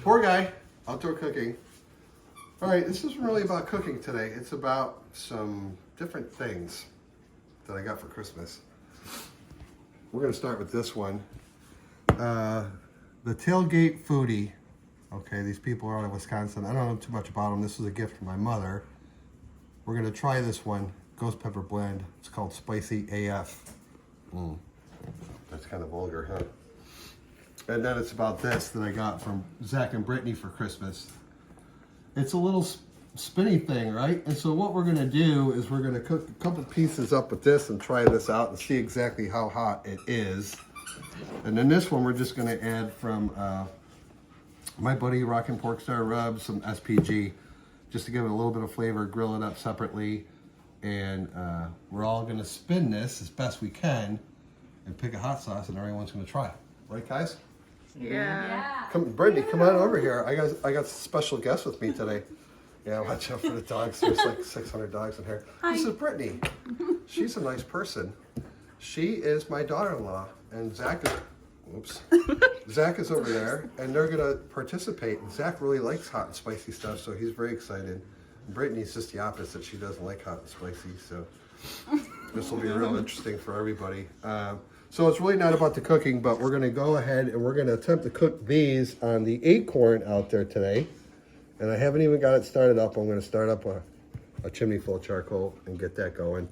Poor guy, outdoor cooking. All right, this isn't really about cooking today. It's about some different things that I got for Christmas. We're gonna start with this one. The Tailgate Foodie. Okay, these people are out of Wisconsin. I don't know too much about them. This was a gift from my mother. We're gonna try this one, ghost pepper blend. It's called Spicy AF. That's kind of vulgar, huh? And then it's about this that I got from Zach and Brittany for Christmas. It's a little spinny thing, right? And so what we're gonna do is we're gonna cook a couple pieces up with this and try this out and see exactly how hot it is. And then this one we're just gonna add from my buddy Rockin' Pork Star Rub, some SPG, just to give it a little bit of flavor, grill it up separately. And we're all gonna spin this as best we can and pick a hot sauce and everyone's gonna try. Right, guys? Yeah. Come, Brittany, come on over here. I got a special guest with me today. Yeah, watch out for the dogs. There's like 600 dogs in here. Hi. This is Brittany. She's a nice person. She is my daughter-in-law, and Zach is over there, and they're gonna participate. And Zach really likes hot and spicy stuff, so he's very excited. And Brittany's just the opposite. She doesn't like hot and spicy, so this will be real interesting for everybody. So it's really not about the cooking, but we're gonna go ahead and we're gonna attempt to cook these on the acorn out there today. And I haven't even got it started up. I'm gonna start up a chimney full of charcoal and get that going.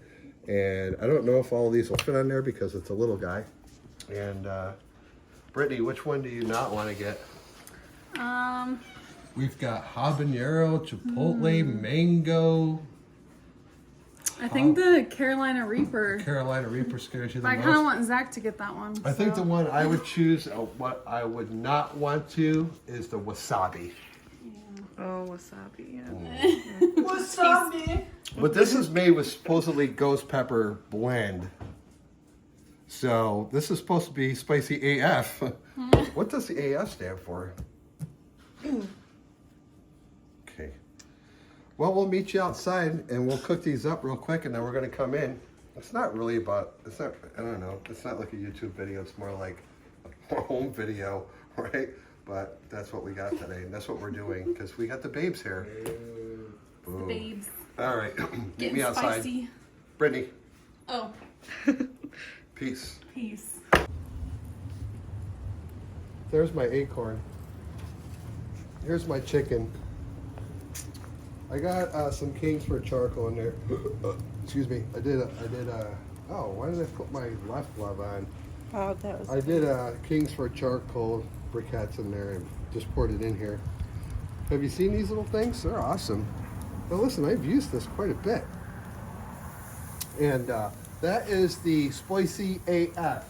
And I don't know if all of these will fit on there because it's a little guy. And Brittany, which one do you not wanna get? We've got habanero, chipotle, mango. I think the Carolina Reaper. Carolina Reaper scares you the But I most. kind of want Zach to get that one. I think the one I would choose, what I would not want to, is the wasabi. Oh, wasabi, yeah. Wasabi. But this is made with supposedly ghost pepper blend. So this is supposed to be spicy AF. What does the AF stand for? Okay. Well, we'll meet you outside and we'll cook these up real quick and then we're gonna come in. It's not really about, I don't know, it's not like a YouTube video, it's more like a home video, right? But that's what we got today and that's what we're doing because we got the babes here. Boom. Babes. All right, meet Getting me outside. spicy. Brittany, Oh, peace. peace. There's my acorn. Here's my chicken. I got some Kingsford charcoal in there. Excuse me. Oh, why did I put my left glove on? Oh, that was. I did Kingsford charcoal briquettes in there and just poured it in here. Have you seen these little things? They're awesome. Well, listen, I've used this quite a bit. And that is the Spicy AF.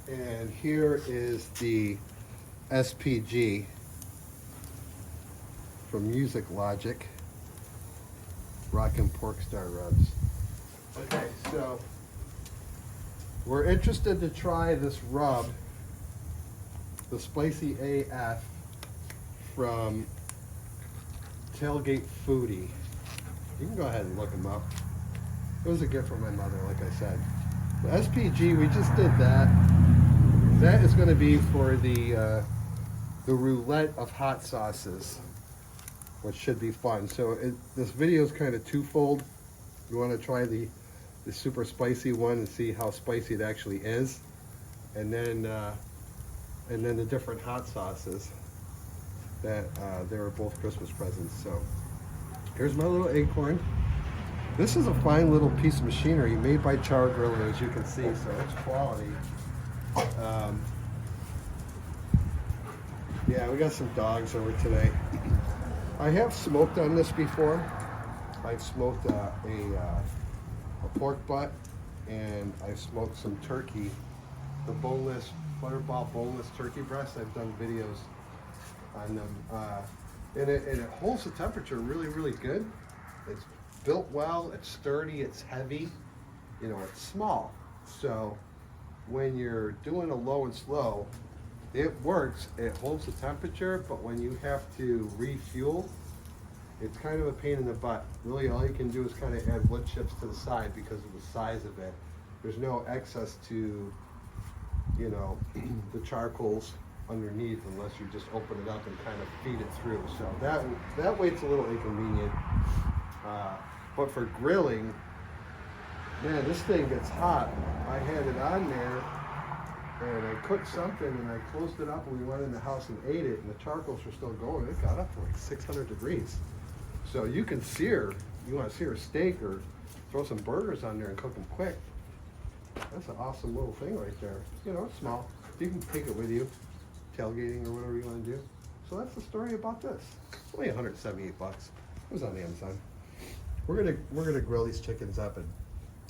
And here is the SPG from Music Logic, Rockin' Pork Star Rubs. Okay, so we're interested to try this rub, the Spicy AF from Tailgate Foodie. You can go ahead and look them up. It was a gift from my mother, like I said. The SPG, we just did that. That is going to be for the roulette of hot sauces, which should be fun. So this video is kind of twofold. You want to try the super spicy one and see how spicy it actually is, and then the different hot sauces that they were both Christmas presents. So here's my little acorn. This is a fine little piece of machinery made by Char Griller, as you can see, so it's quality. Yeah, we got some dogs over today. I have smoked on this before. I've smoked a pork butt, and I've smoked some turkey, the boneless, butterball boneless turkey breast. I've done videos on them. And it holds the temperature really, really good. It's built well, it's sturdy, it's heavy, you know, it's small. So when you're doing a low and slow, it works, it holds the temperature, but when you have to refuel, it's kind of a pain in the butt. Really all you can do is kind of add wood chips to the side because of the size of it. There's no excess to, you know, the charcoals underneath unless you just open it up and kind of feed it through. So that weight's a little inconvenient. But for grilling, man, this thing gets hot. I had it on there and I cooked something and I closed it up and we went in the house and ate it and the charcoals were still going. It got up to like 600 degrees. So you can sear, you want to sear a steak or throw some burgers on there and cook them quick. That's an awesome little thing right there. You know, it's small. You can take it with you, tailgating or whatever you want to do. So that's the story about this. It's only 178 bucks. It was on Amazon. We're gonna grill these chickens up and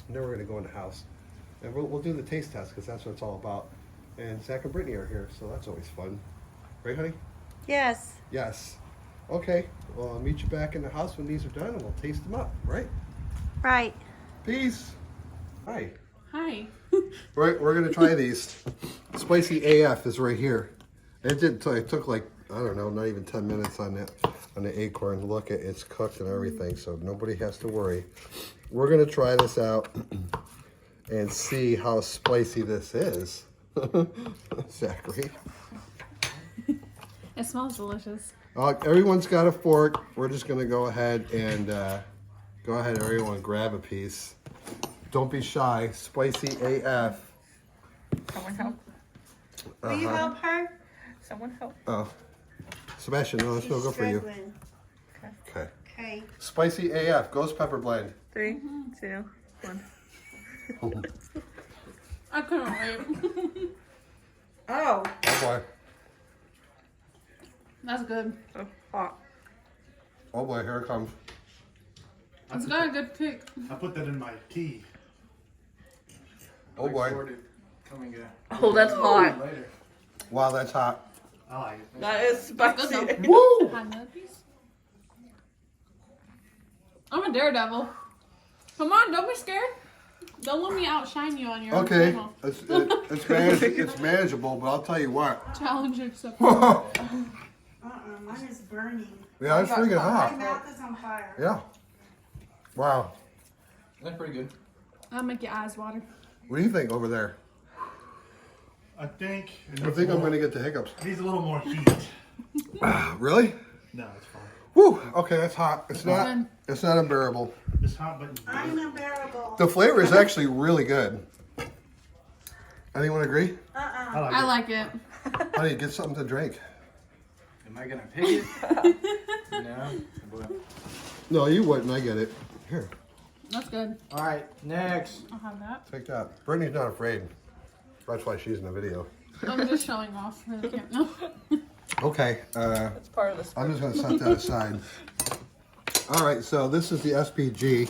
then we're gonna go in the house and we'll do the taste test because that's what it's all about. And Zach and Brittany are here, so that's always fun, right, honey? Yes. Yes. Okay. Well, I'll meet you back in the house when these are done and we'll taste them up, right? Right. Peace. Hi. Hi. We're gonna try these. Spicy AF is right here. It took like, I don't know, not even 10 minutes on the acorn. Look, it's cooked and everything, so nobody has to worry. We're gonna try this out and see how spicy this is. Zachary. It smells delicious. Everyone's got a fork. We're just gonna go ahead and everyone grab a piece. Don't be shy. Spicy AF. Someone help. Will you help her? Someone help. Oh, Sebastian, no, that's no good for you. Okay. Okay. Spicy AF, ghost pepper blend. 3, 2, 1. I couldn't wait. Oh. Oh boy. That's good. So hot. Oh boy, here it comes. It's got a good kick. I put that in my tea. Oh boy. Coming Oh, that's hot. later. Wow, that's hot. I like it. That is That's spicy. good though. Woo! Have another piece? I'm a daredevil. Come on, don't be scared. Don't let me outshine you on your own Okay, channel. it's manageable, but I'll tell you what. Challenge yourself. Yeah, Mine is burning. it's freaking My hot. mouth is on fire. Yeah. Wow. That's pretty good. I'll make your eyes water. What do you think over there? I think. I think I'm gonna get the hiccups. Needs a little more heat. Really? No, it's fine. Woo! Okay, that's hot. It's not. Fun. It's not unbearable. It's hot, but I'm unbearable. The flavor is actually really good. Anyone agree? I like I it. like it. Honey, get something to drink. Am I gonna pick it? No. But- No, you wouldn't. I get it. Here, That's good. All right, next. I'll have that. take that. Brittany's not afraid. That's why she's in the video. I'm just showing off for the camera. Okay. It's part of the I'm just going to set that aside. All right, so this is the SPG,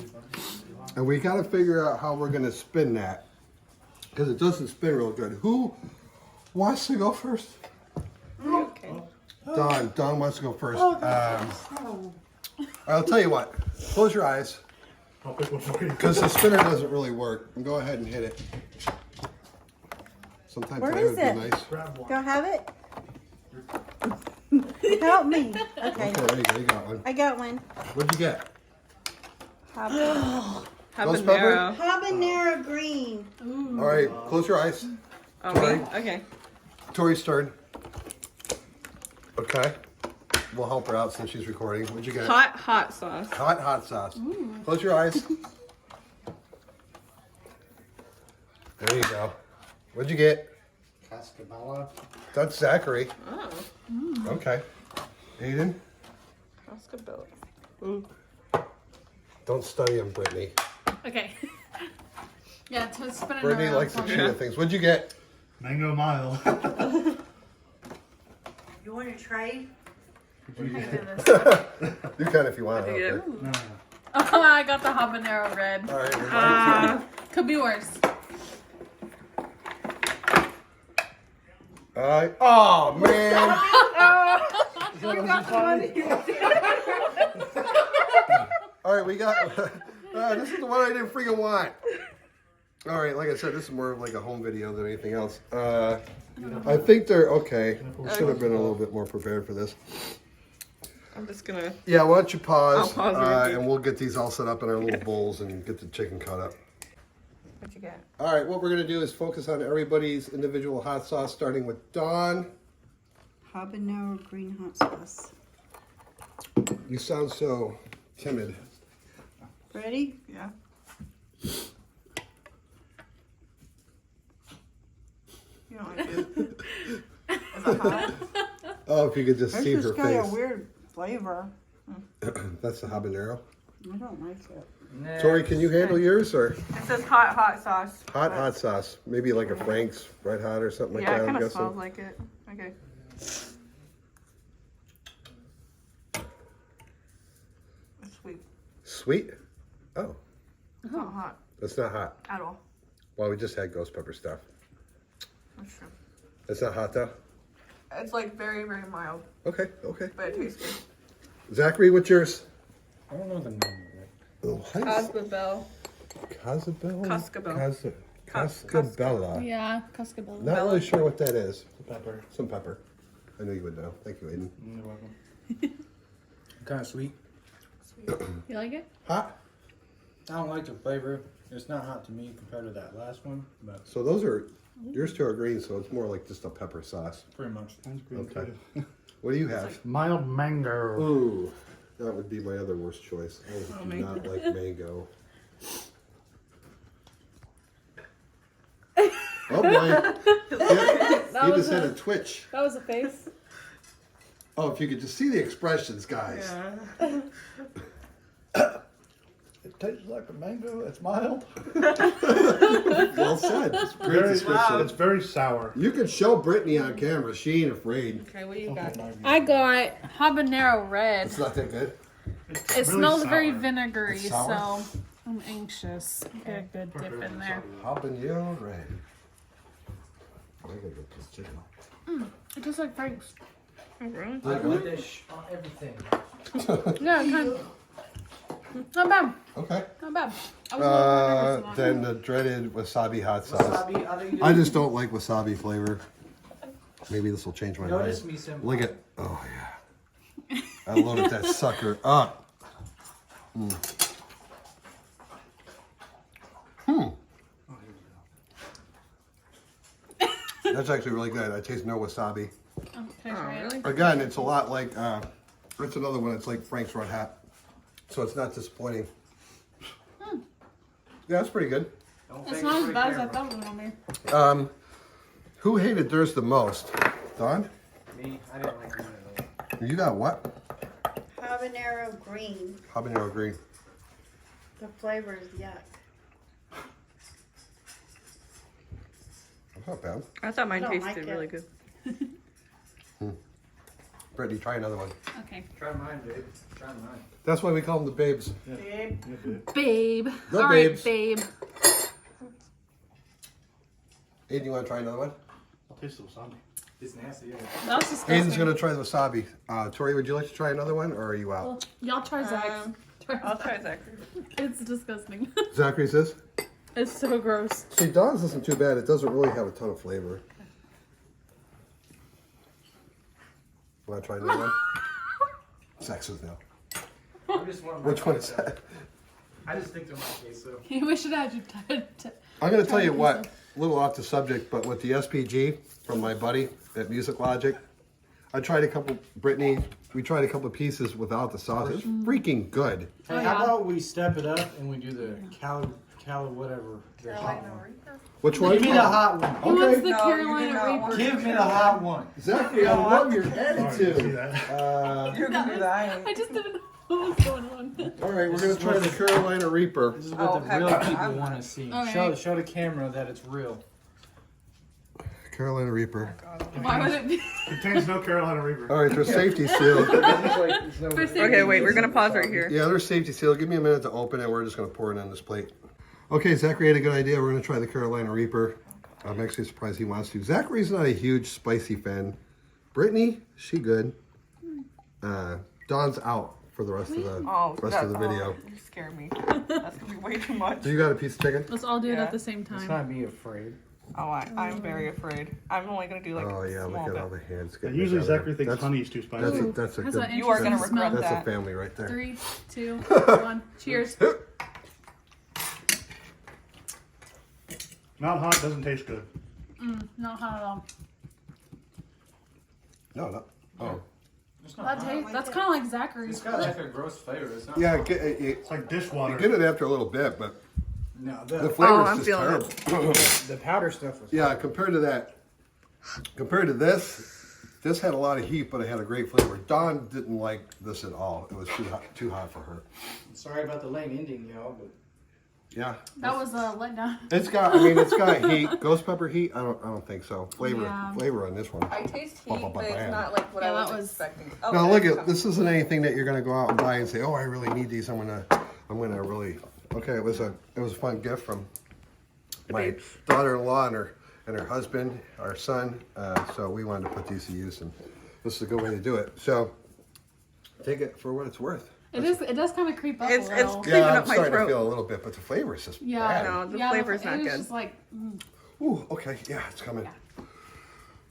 and we got to figure out how we're going to spin that because it doesn't spin real good. Who wants to go first? Okay. Dawn wants to go first. I'll tell you what. Close your eyes I'll pick one for you. because the spinner doesn't really work. And go ahead and hit it. Sometimes Where that is would it? be nice. Grab one. Don't have it? Help me. Okay. Okay, there you go. You got one. I got one. What'd you get? Habanero. Ghost pepper? Habanero green. Ooh. All right, close your eyes. Oh, Tori. me? Okay. Tori's turn. Okay. We'll help her out since she's recording. What'd you get? Hot sauce. Hot sauce. Close your eyes. There you go. What'd you get? Cascabella. That's Zachary. Oh. Okay. Aiden? Cascabella. Ooh. Don't study him, Brittany. Okay. Yeah, to spin it Brittany around likes to for cheat me. at things. What'd you get? Mango mile. You want to trade? I do this. You can if you want. I don't Yeah. care. No. Oh, I got the habanero red. All right. We're ready Could be worse. to- All right. Oh, man. All right, we got. This is the one I didn't freaking want. All right, like I said, this is more of like a home video than anything else. I think they're okay. We should have been a little bit more prepared for this. I'm just gonna. Yeah, why don't you pause, I'll pause real quick. and we'll get these all set up in our little bowls and get the chicken cut up. What you got? All right, what we're gonna do is focus on everybody's individual hot sauce, starting with Dawn. habanero green hot sauce. You sound so timid. Ready? Yeah. You don't like it? Is it hot? Oh, if you could just see This her has got a face. weird flavor. That's the habanero. I don't like it. Next. Tori, can you handle yours or It says hot sauce. hot sauce? Maybe like a Frank's Red Hot or something like Yeah, that. it I'm kind of guessing. smells like it. Okay. It's sweet. Sweet? Oh, It's not hot that's not hot. at all. Well, we just had ghost pepper stuff. That's true. It's not hot though. It's like very, very mild, Okay, okay. but it tastes good. Zachary, what's yours? I don't know the name of it. Oh, what? Cascabel. Casabella? Cascabel. Cascabella. Yeah, Cascabella. Not really sure what that is. Pepper. Some pepper. I knew you would know. Thank you, Aiden. You're welcome. Kind of sweet. You like it? Hot? I don't like the flavor. It's not hot to me compared to that last one, but So those are, yours two are green, so it's more like just a pepper sauce. pretty much. Okay. What do you have? Mild mango. Ooh, that would be my other worst choice. I do mango. not like mango. Oh boy. Yeah, you just had a twitch. That was a face. Oh, if you could just see the expressions, guys. Yeah. It tastes like a mango. It's mild. Well said. It's a great description. It's very sour. You can show Brittany on camera. She ain't afraid. Okay, what do you got? I got habanero red. It's not that good. It smells very sour. vinegary, It's sour? so I'm anxious. Get a good dip in there. Habanero red. I gotta get this chicken. It tastes like Frank's. Really? I got this on everything. Yeah, kind of. Not bad. Okay. Not bad. I was a little nervous about Then the dreaded wasabi hot sauce. Wasabi, I think you I just don't like wasabi flavor. Maybe this will change my notice mind. me some. Look at, oh yeah. I loaded that sucker up. That's actually really good. I taste no wasabi. Oh, can I try it? really? Again, it's a lot like, it's another one. It's like Frank's Red Hat. So it's not disappointing. Yeah, it's pretty good. Don't It's fake not it as for bad as I camera. thought it was gonna be. Who hated theirs the most? Don? Me, I didn't like mine at all. You got what? Habanero green. Habanero green. The flavor is yuck. That's not bad. I thought mine I don't tasted like it. really good. Brittany, try another one. Okay. Try mine, babe. Try mine. That's why we call them the babes. Babe. Babe. Go, All right, babes. babe. Aiden, you want to try another one? I'll taste the wasabi. It's nasty, yeah. That was disgusting. Aiden's going to try the wasabi. Tori, would you like to try another one, or are you out? Well, y'all try Zach's. I'll try Zachary. It's disgusting. Zachary says? It's so gross. See, Don's isn't too bad. It doesn't really have a ton of flavor. Want to try another one? Zach says no. I just want my Which one case is out. that? I just stick to my case, so. We should have you I'm going to tell you what, a little off the subject, but with the SPG from my buddy at Music Logic, I tried a couple, Brittany, we tried a couple pieces without the sauce. It's freaking good. Hey, Oh, how yeah. about we step it up and we do the cal whatever. The hot Carolina one. Reaper? Which one? Give me the hot one. He wants the No, you do Carolina not Reaper. want- Give me the hot one. Zachary, I love your See attitude. that? You can do that. I just didn't know what was going on. All right, we're going to try the Carolina Reaper. This is what Oh, the heck real no. people I'm- want to see. Alright. Show the camera that it's real. Carolina Reaper. Why would it be? Contains no Carolina Reaper. All right, there's safety seal. For safety Okay, wait, we're reasons. gonna pause right here. Yeah, there's safety seal. Give me a minute to open it. We're just going to pour it on this plate. Okay, Zachary had a good idea. We're going to try the Carolina Reaper. I'm actually surprised he wants to. Zachary's not a huge spicy fan. Brittany, she good. Dawn's out for the rest of the video. You scared me. That's gonna be way too much. So you got a piece of chicken? Let's all do it Yeah. at the same Let's time. not be afraid. Oh, I'm very afraid. I'm only gonna do like Oh yeah, small look at all bit. the hands. And getting usually together. Zachary thinks That's- honey is too spicy. That's a Has good. an You are gonna interesting regret smell. That's a that. family right there. 3, 2, 1. Cheers. Not hot, doesn't taste good. Not hot at all. No. Oh. It's not hot. That's kind of like Zachary's. It's got like a gross flavor. It's not. Yeah, hot. It's like you dishwater. get it after a little bit, but No, the the flavor's I'm just feeling terrible. the powder stuff was. Yeah, compared to this had a lot of heat, but it had a great flavor. Dawn didn't like this at all. It was too hot for her. Sorry about the lame ending, y'all, but Yeah. That was a letdown. It's got heat. Ghost pepper heat? I don't think so. Flavor on this one. I taste Ba, heat, ba, ba, but it's bam. not like what Yeah, I that was was- expecting. Now look at this. Isn't anything that you're gonna go out and buy and say, "Oh, I really need these. I'm gonna really." Okay, it was a fun gift from my daughter-in-law and her husband, our son. So we wanted to put these to use, and this is a good way to do it. So take it for what it's worth. It does kind of creep up It's- a little. Creeping Yeah, I'm up my starting to throat. feel a little bit, but the flavor is just Yeah. bad. No, the yeah, flavor's not it was good. just like, Ooh, okay, yeah, it's coming.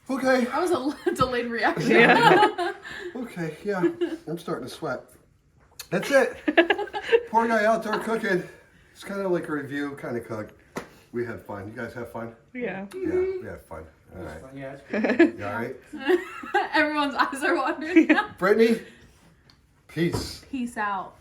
Okay, that was a delayed reaction. Yeah. okay, yeah, I'm starting to sweat. That's it. Poor Guy Outdoor Cooking. It's kind of like a review, kind of cook. We had fun. You guys have fun? Yeah. Yeah, we had fun. All right. yeah, it's pretty. You all right? Everyone's eyes are wandering. Brittany, peace. Peace out.